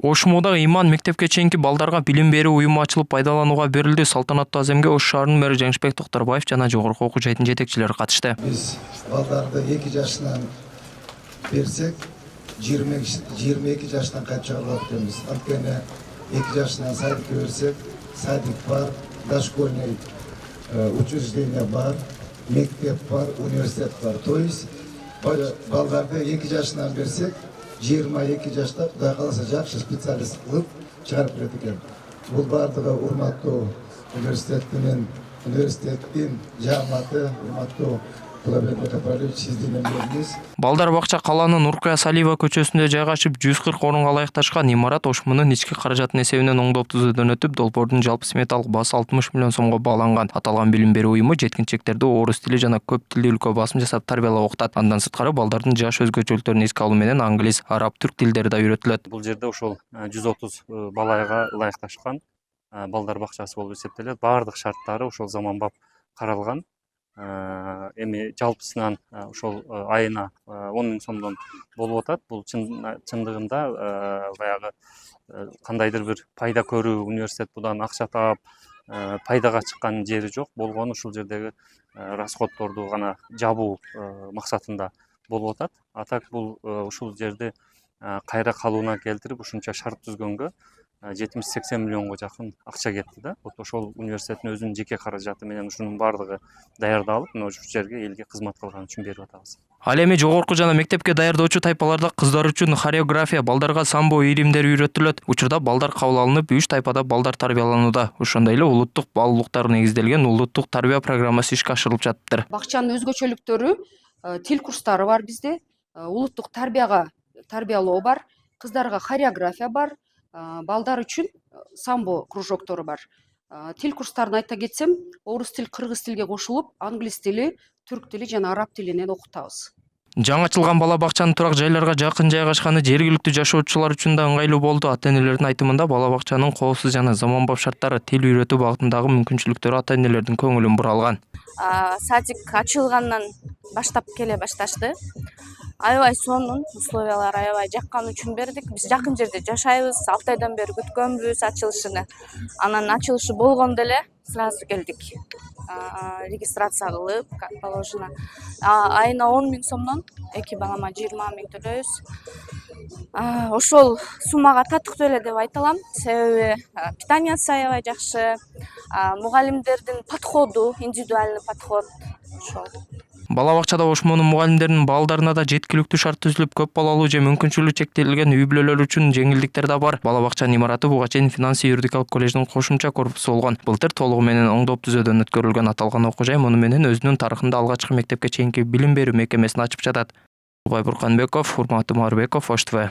Ошмодо Иман мектепке чейинки балдарга билим берүү уюму ачылып пайдаланууга берилди. Салтанаттуу аземге Ош шаарынын мэрі Жаңышбек Токтарбаев жана жогорку окуу жайдын жетекчилери катышты. Биз балдарды 2 жашынан берсек, 22 жаштан качып алат экенбиз. Анткени 2 жашынан садикке берсек, садик бар, дошкольный учреждение бар, мектеп бар, университет бар. То есть балдарды 2 жашынан берсек, 22 жашта Кудай кааласа жакшы специалист кылып чыгарып берет экен. Бул бардыгы урматтуу университеттин жааматы, урматтуу Кулабек Капалевич, сиздин эмгегиңиз. Балдар бакча калаанын Нуркая Салиева көчөсүндө жайгашып 140 орунга ылайыкташкан имарат ошмунун ички каражатын эсебинен оңдоп түзүүдөн өтүп, долбоордун жалпы сметалык баасы 60 миллион сомго бааланган. Аталган билим берүү уюму жеткинчектерди орус тили жана көп тилдүү өлкө басым жасап тарбиялап окутат. Андан сырткары балдардын жаш өзгөчөлүктөрүн эске алуу менен англис, араб, түрк тилдери да үйрөтүлөт. Бул жерде ошол 130 балайга ылайыкташкан балдар бакчасы болуп эсептелет. Баардык шарттары ошол заманбап каралган. Эми жалпысынан ошол айына 10 миң сомдон болуп атат. Бул чындыгында баягы кандайдыр бир пайда көрүү, университет будан акча таап пайдага чыккан жери жок. Болгону ушул жердеги расходторду гана жабуу максатында болуп атат. Атак бул ушул жерди кайра калууна келтирип ушунча шарт түзгөнгө 70-80 миллионго жакын акча кетти да. Вот ошол университеттин өзүнүн жеке каражаты менен ушунун бардыгы даярдалып, мына ушул жерге элге кызмат кылган үчүн берип атабыз. Ал эми жогорку жана мектепке даярдоочу тайпаларда кыздар үчүн хореография, балдарга самбо иримдери үйрөтүлөт. Учурда балдар кабыл алынып, 3 тайпада балдар тарбияланууда. Ошондой эле улуттук бал укуктар негизделген улуттук тарбия программасы ишке ашырылып жатыптыр. Бакчанын өзгөчөлүктөрү тил курстары бар бизде, улуттук тарбиялоо бар, кыздарга хореография бар, балдар үчүн самбо кружоктору бар. Тил курстарын айта кетсем, орус тил, кыргыз тилге кошулуп, англис тили, түрк тили жана араб тилинен окутабыз. Жаңы ачылган бала бакчанын турак жайларга жакын жайгашканы жергиликтүү жашоочулар үчүн да ыңгайлуу болду. Ата-энелердин айтымында бала бакчанын коопсуз жана заманбап шарттары, тил үйрөтүү багытындагы мүмкүнчүлүктөрү ата-энелердин көңүлүн буралган. Садик ачылгандан баштап келе башташты. Аябай сонун, условиялар аябай жаккан үчүн бердик. Биз жакын жерде жашайбыз, 6 айдан бери күткөнбүз ачылышыны. Анан ачылышы болгондо эле сразу келдик. Регистрация кылып, как положено. Айына 10 миң сомдон 2 балама 20 миң төлөйбүз. Ошол суммага татыктуу эле деп айта алам. Себеби питаниясы аябай жакшы, мугалимдердин подходу, индивидуальный подход ошол. Бала бакчада Ошмонун мугалимдеринин балдарына да жеткиликтүү шарт түзүлүп, көп балалуу же мүмкүнчүлүгү чектелген үй бүлөлөр үчүн жеңилдиктер да бар. Бала бакчанын имараты буга чейин Финансы юридикалык коллеждин кошумча корпусу болгон. Былтыр толугу менен оңдоп түзөөдөн өткөрүлгөн аталган окуу жай муну менен өзүнүн тарыхында алгачкы мектепке чейинки билим берүү мекемесин ачып жатат. Байбурканбеков, Урмат Умарбеков, Ош ТВ.